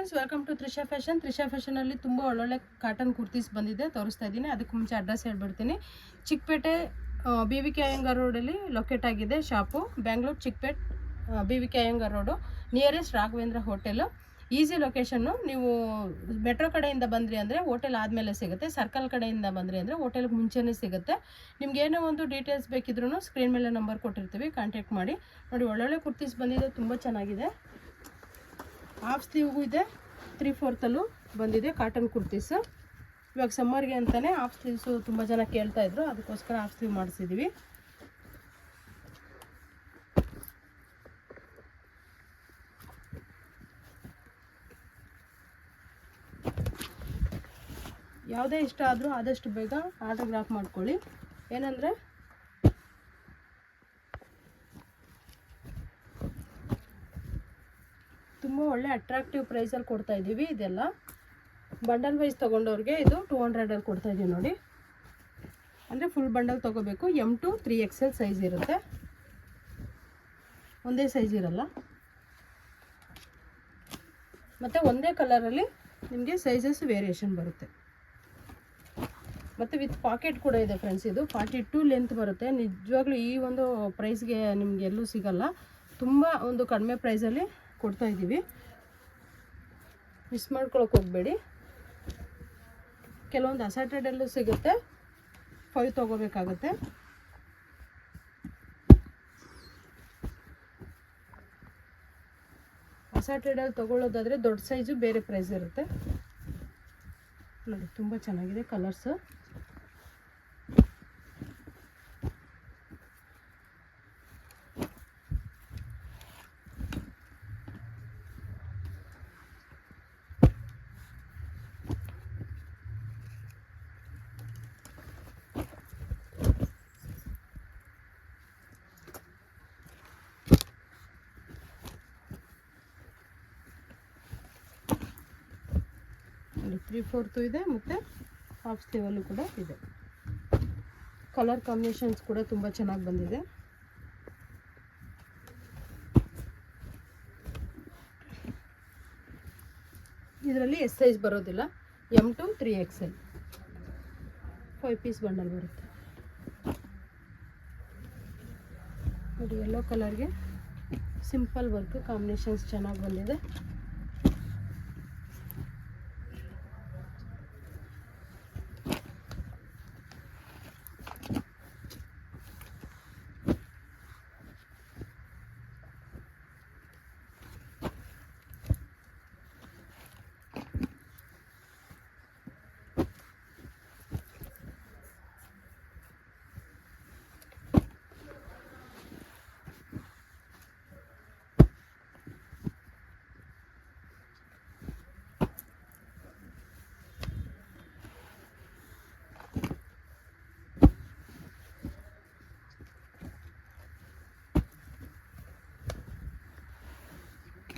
Friends, welcome to Trisha fashion. Trisha ಫ್ಯಾಷನಲ್ಲಿ ತುಂಬ ಒಳ್ಳೊಳ್ಳೆ ಕಾಟನ್ ಕುರ್ತೀಸ್ ಬಂದಿದೆ, ತೋರಿಸ್ತಾ ಇದ್ದೀನಿ. ಅದಕ್ಕೆ ಮುಂಚೆ ಅಡ್ರೆಸ್ ಹೇಳ್ಬಿಡ್ತೀನಿ. ಚಿಕ್ಕಪೇಟೆ BVK ಅಯ್ಯಂಗಾರ್ ರೋಡಲ್ಲಿ ಲೊಕೇಟ್ ಆಗಿದೆ shop. Bangalore Chickpet BVK Iyengar road, nearest Raghavendra hotel. Easy location. ನೀವು ಮೆಟ್ರೋ ಕಡೆಯಿಂದ ಬಂದ್ರಿ ಅಂದರೆ ಹೋಟೆಲ್ ಆದಮೇಲೆ ಸಿಗುತ್ತೆ. ಸರ್ಕಲ್ ಕಡೆಯಿಂದ ಬಂದ್ರಿ ಅಂದರೆ ಹೋಟೆಲ್ಗೆ ಮುಂಚೆನೇ ಸಿಗುತ್ತೆ. ನಿಮ್ಗೆ ಏನೋ ಒಂದು ಡೀಟೇಲ್ಸ್ ಬೇಕಿದ್ರೂ ಸ್ಕ್ರೀನ್ ಮೇಲೆ ನಂಬರ್ ಕೊಟ್ಟಿರ್ತೀವಿ, ಕಾಂಟ್ಯಾಕ್ಟ್ ಮಾಡಿ. ನೋಡಿ, ಒಳ್ಳೊಳ್ಳೆ ಕುರ್ತೀಸ್ ಬಂದಿದೆ, ತುಂಬ ಚೆನ್ನಾಗಿದೆ. ಹಾಫ್ ಸ್ಲೀವ್ಗೂ ಇದೆ, 3/4 ಬಂದಿದೆ ಕಾಟನ್ ಕುರ್ತೀಸ್. ಇವಾಗ ಸಮ್ಮರ್ಗೆ ಅಂತಲೇ ಹಾಫ್ ಸ್ಲೀವ್ಸು ತುಂಬ ಜನ ಕೇಳ್ತಾಯಿದ್ರು, ಅದಕ್ಕೋಸ್ಕರ ಹಾಫ್ ಸ್ಲೀವ್ ಮಾಡಿಸಿದ್ದೀವಿ. ಯಾವುದೇ ಇಷ್ಟ ಆದರೂ ಆದಷ್ಟು ಬೇಗ ಆಟೋಗ್ರಾಫ್ ಮಾಡ್ಕೊಳ್ಳಿ. ಏನಂದರೆ ತುಂಬ ಒಳ್ಳೆ ಅಟ್ರಾಕ್ಟಿವ್ ಪ್ರೈಸಲ್ಲಿ ಕೊಡ್ತಾ ಇದ್ದೀವಿ. ಇದೆಲ್ಲ ಬಂಡಲ್ ವೈಸ್ ತೊಗೊಂಡವ್ರಿಗೆ ಇದು 200ಅಲ್ಲಿ ಕೊಡ್ತಾ ಇದ್ದೀವಿ ನೋಡಿ. ಅಂದರೆ ಫುಲ್ ಬಂಡಲ್ ತೊಗೋಬೇಕು. M to 3XL ಸೈಜ್ ಇರುತ್ತೆ, ಒಂದೇ ಸೈಜ್ ಇರಲ್ಲ. ಮತ್ತು ಒಂದೇ ಕಲರಲ್ಲಿ ನಿಮಗೆ ಸೈಜಸ್ ವೇರಿಯೇಷನ್ ಬರುತ್ತೆ. ಮತ್ತು ವಿತ್ ಪಾಕೆಟ್ ಕೂಡ ಇದೆ ಫ್ರೆಂಡ್ಸ್. ಇದು 42 ಲೆಂತ್ ಬರುತ್ತೆ. ನಿಜವಾಗ್ಲೂ ಈ ಒಂದು ಪ್ರೈಸ್ಗೆ ನಿಮ್ಗೆ ಎಲ್ಲೂ ಸಿಗಲ್ಲ. ತುಂಬ ಒಂದು ಕಡಿಮೆ ಪ್ರೈಸಲ್ಲಿ ಕೊಡ್ತಾ ಇದ್ದೀವಿ, ಮಿಸ್ ಮಾಡ್ಕೊಳಕ್ಕೆ ಹೋಗಬೇಡಿ. ಕೆಲವೊಂದು ಅಸಾರ್ಟೆಡಲ್ಲೂ ಸಿಗುತ್ತೆ, 5 ತೊಗೋಬೇಕಾಗುತ್ತೆ. ಅಸಾರ್ಟೆಡಲ್ಲಿ ತೊಗೊಳ್ಳೋದಾದರೆ ದೊಡ್ಡ ಸೈಜು ಬೇರೆ ಪ್ರೈಸ್ ಇರುತ್ತೆ ನೋಡಿ. ತುಂಬ ಚೆನ್ನಾಗಿದೆ ಕಲರ್ಸು. ನೋಡಿ, 3/4 ಇದೆ, ಮತ್ತು ಹಾಫ್ ಸ್ಲೀವಲ್ಲೂ ಕೂಡ ಇದೆ. ಕಲರ್ ಕಾಂಬಿನೇಷನ್ಸ್ ಕೂಡ ತುಂಬ ಚೆನ್ನಾಗಿ ಬಂದಿದೆ. ಇದರಲ್ಲಿ ಎಸ್ ಸೈಜ್ ಬರೋದಿಲ್ಲ, M to 3XL 5 piece bundle ಬರುತ್ತೆ ನೋಡಿ. ಯೆಲ್ಲೋ ಕಲರ್ಗೆ ಸಿಂಪಲ್ ವರ್ಕ್ ಕಾಂಬಿನೇಷನ್ಸ್ ಚೆನ್ನಾಗಿ ಬಂದಿದೆ.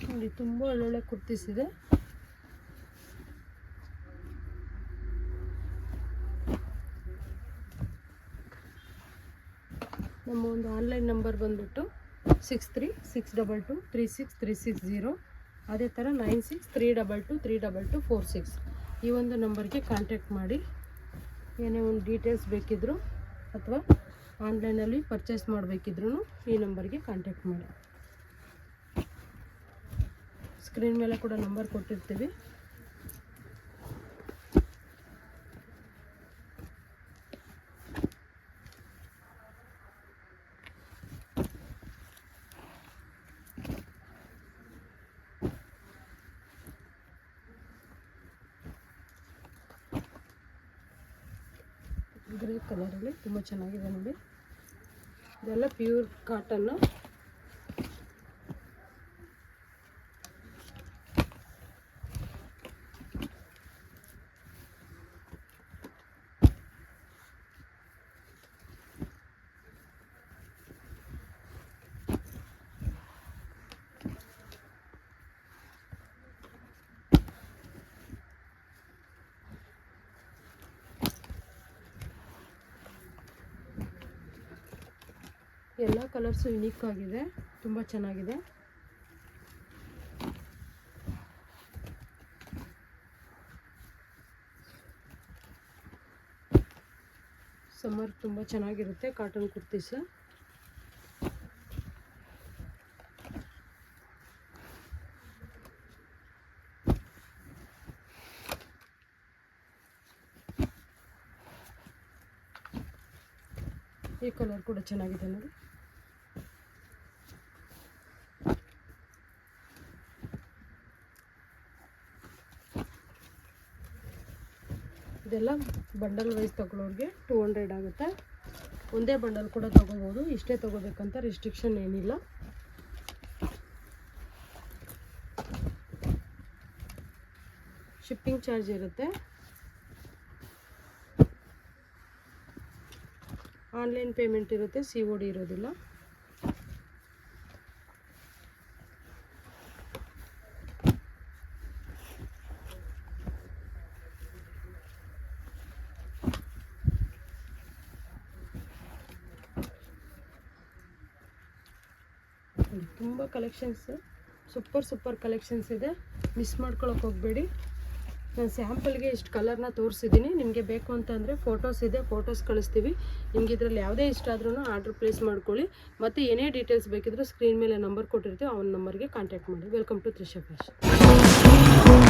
ನೋಡಿ, ತುಂಬ ಒಳ್ಳೊಳ್ಳೆ ಕುರ್ತೀಸ್ ಇದೆ. ನಮ್ಮ ಒಂದು ಆನ್ಲೈನ್ ನಂಬರ್ ಬಂದ್ಬಿಟ್ಟು 6362236360. ಅದೇ ಥರ 9632232246. ಈ ಒಂದು ನಂಬರ್ಗೆ ಕಾಂಟ್ಯಾಕ್ಟ್ ಮಾಡಿ. ಏನೇ ಒಂದು ಡೀಟೇಲ್ಸ್ ಬೇಕಿದ್ದರೂ ಅಥವಾ ಆನ್ಲೈನಲ್ಲಿ ಪರ್ಚೇಸ್ ಮಾಡಬೇಕಿದ್ರೂ ಈ ನಂಬರ್ಗೆ ಕಾಂಟ್ಯಾಕ್ಟ್ ಮಾಡಿ. ಸ್ಕ್ರೀನ್ ಮೇಲೆ ಕೂಡ ನಂಬರ್ ಕೊಟ್ಟಿರ್ತೀವಿ. ಗ್ರೇ ಕಲರಲ್ಲಿ ತುಂಬ ಚೆನ್ನಾಗಿದೆ ನೋಡಿ. ಇದೆಲ್ಲ ಪ್ಯೂರ್ ಕಾಟನ್ನು. ಎಲ್ಲ ಕಲರ್ಸು ಯುನೀಕ್ ಆಗಿದೆ, ತುಂಬ ಚೆನ್ನಾಗಿದೆ. ಸಮ್ಮರ್ ತುಂಬ ಚೆನ್ನಾಗಿರುತ್ತೆ ಕಾಟನ್ ಕುರ್ತೀಸ್. ಈ ಕಲರ್ ಕೂಡ ಚೆನ್ನಾಗಿದೆ ನೋಡಿ. ಇದೆಲ್ಲ ಬಂಡಲ್ ವೈಸ್ ತಗೊಳ್ಳೋರಿಗೆ 200 ಆಗುತ್ತೆ. ಒಂದೇ ಬಂಡಲ್ ಕೂಡ ತೊಗೋಬೋದು, ಇಷ್ಟೇ ತೊಗೋಬೇಕಂತ ರಿಸ್ಟ್ರಿಕ್ಷನ್ ಏನಿಲ್ಲ. ಶಿಪ್ಪಿಂಗ್ ಚಾರ್ಜ್ ಇರುತ್ತೆ. ಆನ್ಲೈನ್ ಪೇಮೆಂಟ್ ಇರುತ್ತೆ, COD ಇರೋದಿಲ್ಲ. ತುಂಬ ಕಲೆಕ್ಷನ್ಸ್, ಸೂಪರ್ ಕಲೆಕ್ಷನ್ಸ್ ಇದೆ, ಮಿಸ್ ಮಾಡ್ಕೊಳಕ್ಕೆ ಹೋಗಬೇಡಿ. ನಾನು ಸ್ಯಾಂಪಲ್ಗೆ ಇಷ್ಟು ಕಲರ್ನ ತೋರಿಸಿದ್ದೀನಿ. ನಿಮಗೆ ಬೇಕು ಅಂತಂದರೆ ಫೋಟೋಸ್ ಇದೆ, ಫೋಟೋಸ್ ಕಳಿಸ್ತೀವಿ. ನಿಮ್ಗೆ ಇದರಲ್ಲಿ ಯಾವುದೇ ಇಷ್ಟ ಆದ್ರೂ ಆರ್ಡ್ರ್ ಪ್ಲೇಸ್ ಮಾಡ್ಕೊಳ್ಳಿ. ಮತ್ತು ಏನೇ ಡೀಟೇಲ್ಸ್ ಬೇಕಿದ್ರೂ ಸ್ಕ್ರೀನ್ ಮೇಲೆ ನಂಬರ್ ಕೊಟ್ಟಿರ್ತೀವಿ, ಅವನ ನಂಬರ್ಗೆ ಕಾಂಟ್ಯಾಕ್ಟ್ ಮಾಡಿ. Welcome to Trisha fashion.